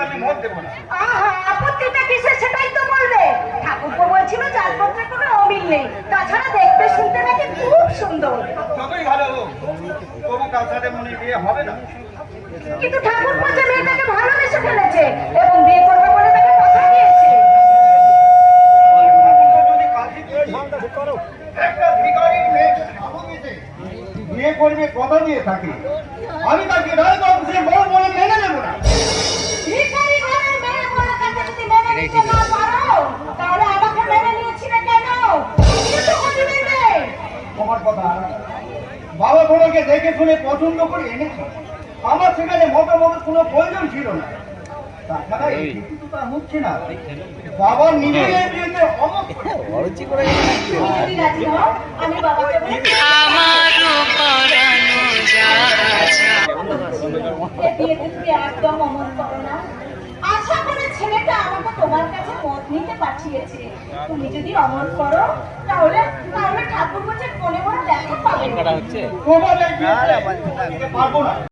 আমি মত দেবো না। আহা, আপত্তিটা কিসের সেটাই তো বলবে। ঠাকুরপো বলছিল জাতপত্রে কোনো অমিল নেই, তাছাড়া দেখতে শুনতে নাকি খুব সুন্দর। যতই ভালো হোক, তবু তার সাথে মনে বিয়ে হবে না। কিন্তু ঠাকুরপো যে মেয়েটাকে ভালোবেসে ফেলেছে এবং বিয়ে করবে বলে তাকে কথা দিয়েছে। যদি কাজী একটা ভিখারির মেয়ে বিয়ে করবে কথা দিয়ে থাকে, আমি তাকে রায়গঞ্জে বড় বলে মেনে নেব না। ভিখারি ঘরের মেয়ে বলে তাকে যদি মেনে নিতে না পারো, তাহলে আমাকে মেনে নিয়েছিলে কেন? আমিও তো কদিনের মেয়ে। তোমার কথা বাবা তোমাকে দেখে শুনে পছন্দ করে এনেছি, আমার সেখানে মতামত কোনো প্রয়োজন ছিল না। তাছাড়া এই কিছু তো হচ্ছে না, বাবা নিজে এই বিয়েতে অমত করে। তুমি যদি রাজি হও, আমি বাবাকে বলে এই বিয়েতে তুমি একদম অমত করো না। আশা করে ছেলেটা আমাকে তোমার কাছে মত নিতে পাঠিয়েছে। তুমি যদি অমত করো, তাহলে ঠাকুর বলছে মনে মনে দেখা পাবে। তোমার এই বিয়েতে পারবো না।